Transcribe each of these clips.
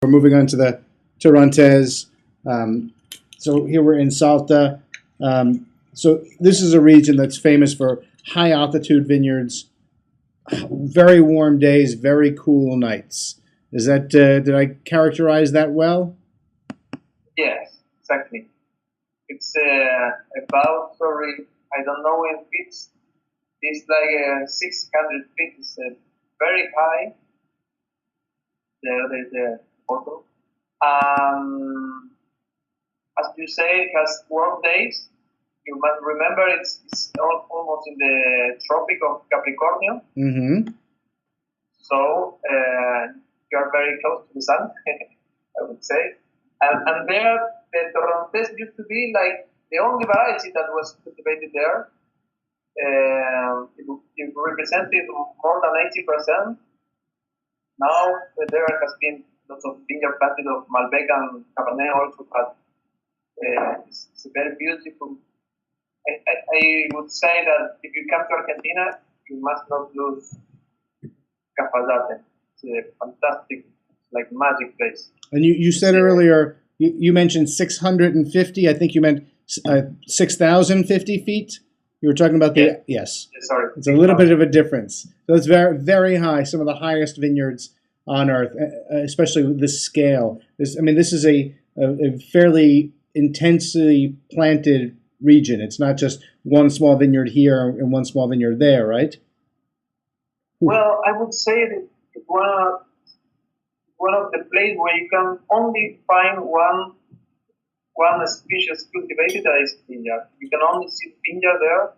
We're moving on to the Torrontes. So here we're in Salta. So this is a region that's famous for high altitude vineyards, very warm days, very cool nights. Is that did I characterize that well? Yes, exactly. It's about, sorry, I don't know in feet. It's like 600 feet. It's very high. There's the photo. As you say, it has warm days. You must remember it's almost in the Tropic of Capricorn. Mm-hmm. So you are very close to the sun, I would say. And there, the Torrontes used to be like the only variety that was cultivated there. It represented more than 80%. Now there has been lots of vineyard planted of Malbec and Cabernet also, but it's very beautiful. I would say that if you come to Argentina, you must not lose Cafayate. It's a fantastic, like magic place. And you said earlier, you mentioned 650. I think you meant 6,050 feet. You were talking about the, yes. Sorry. It's a little bit of a difference. So it's very, very high, some of the highest vineyards on earth, especially with this scale. This is a fairly intensely planted region. It's not just one small vineyard here and one small vineyard there, right? Well, I would say that it's one of the places where you can only find one species cultivated, that is vineyard. You can only see vineyard there.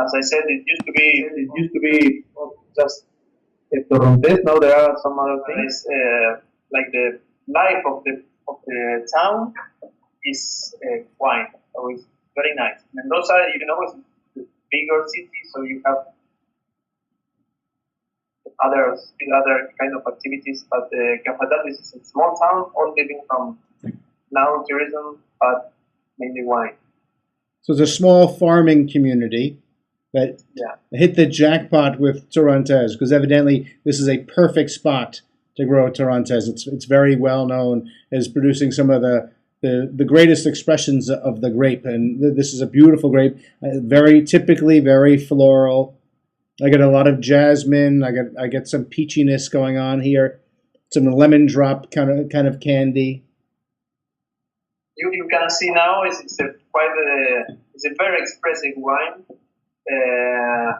As I said, it used to be just Torrontes. Now there are some other things. Like the life of the town is wine. So it's very nice. Mendoza, is a bigger city, so you have other kind of activities. But Cafayate is a small town, all living from now tourism, but mainly wine. So it's a small farming community that hit the jackpot with Torrontes, because evidently this is a perfect spot to grow Torrontes. It's very well known as producing some of the greatest expressions of the grape, and this is a beautiful grape, very typically very floral. I get a lot of jasmine. I get some peachiness going on here, some lemon drop kind of candy. You can see now it's a very expressive wine, and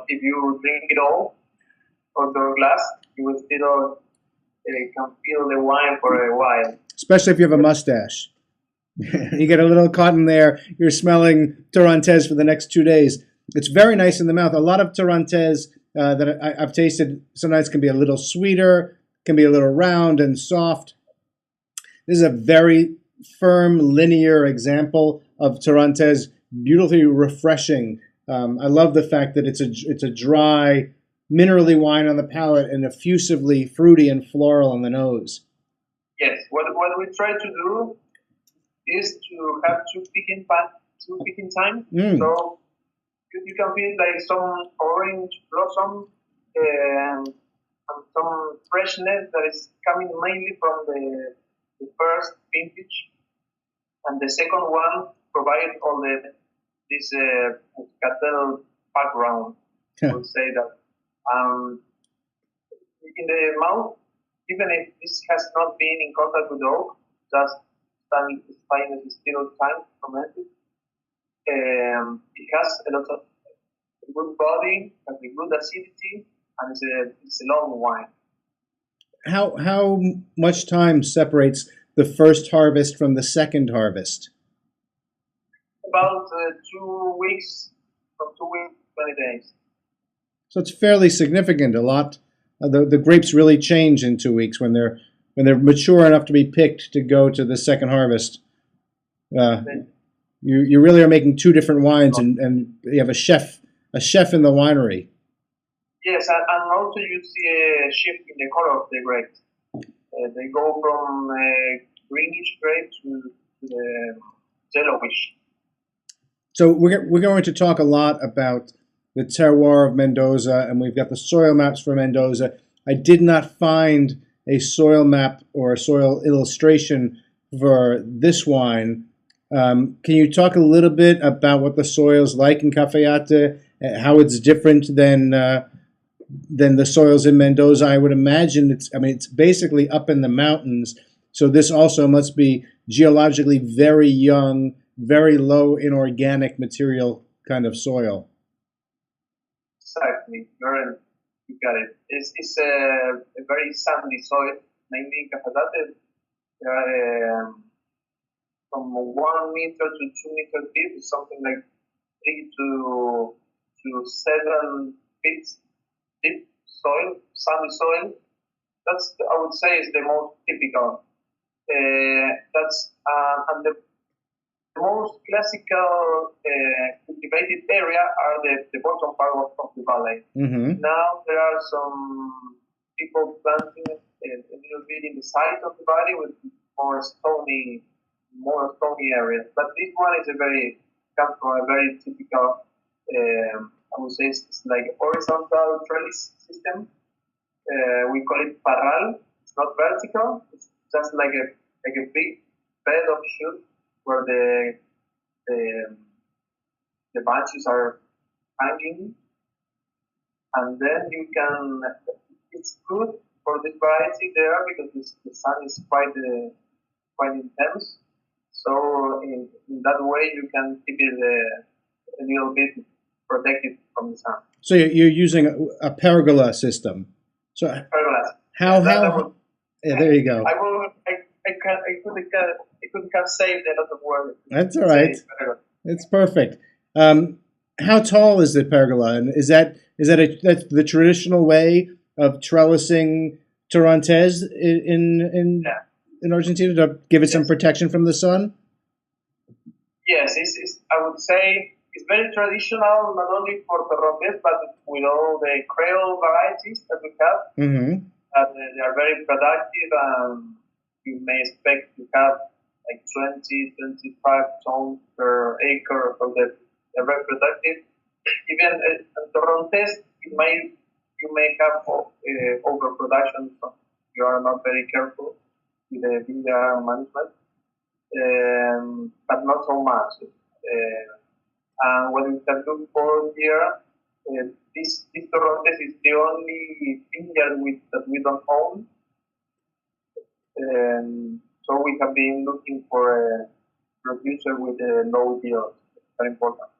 if you drink it all out of your glass, you will still can feel the wine for a while. Especially if you have a mustache. You get a little cotton there, you're smelling Torrontes for the next 2 days. It's very nice in the mouth. A lot of Torrontes that I've tasted sometimes can be a little sweeter, can be a little round and soft. This is a very firm, linear example of Torrontes, beautifully refreshing. I love the fact that it's a dry, minerally wine on the palate and effusively fruity and floral on the nose. Yes, what we try to do is to have two picking time. So you can feel like some orange blossom and some freshness that is coming mainly from the first vintage, and the second one provides all this cattle background. I would say that in the mouth, even if this has not been in contact with the oak, just spineless is still time fermented. It has a lot of good body, has a good acidity, and it's a long wine. How much time separates the first harvest from the second harvest? About 2 weeks, from 2 weeks, 20 days. So it's fairly significant. A lot. The grapes really change in 2 weeks when they're mature enough to be picked to go to the second harvest. You really are making two different wines, and you have a chef in the winery. Yes, and also you see a shift in the color of the grapes. They go from greenish grape to the yellowish. So we're going to talk a lot about the terroir of Mendoza, and we've got the soil maps for Mendoza. I did not find a soil map or a soil illustration for this wine. Can you talk a little bit about what the soil's like in Cafayate, how it's different than the soils in Mendoza? I would imagine it's basically up in the mountains, so this also must be geologically very young, very low in organic material kind of soil. Exactly. You got it. It's a very sandy soil, mainly in Cafayate. There are from 1 meter to 2 meter deep, is something like 3 to 7 feet deep soil, sandy soil. That's I would say is the most typical. That's and the most classical cultivated area are the bottom part of the valley. Mm-hmm. Now there are some people planting a little bit in the side of the valley with more stony, more stony areas. But this one is comes from a very typical. I would say it's like horizontal trellis system. We call it parral. It's not vertical. It's just like a big bed of shoot where the the branches are hanging, and then you can. It's good for this variety there because the sun is quite intense. So in that way you can keep it a little bit protected from the sun. So you're using a pergola system. So Pergolas. how That I how? would, Yeah, there you go. I will I could have saved a lot of work. That's all To right. say pergola. It's perfect. How tall is the pergola? And that's the traditional way of trellising Torrontes Yeah. in Argentina to give it some Yes. protection from the sun? Yes, I would say it's very traditional, not only for Torrontés, but with all the Creole varieties that we have. Mm-hmm. They are very productive, and you may expect to have like 20, 25 tons per acre. So that they're very productive. Even Torrontés, you may have overproduction if you are not very careful with the vineyard management, but not so much. And what we can look for here, this Torrontés is the only vineyard that we don't own. So we have been looking for a producer with a low yield. Very important.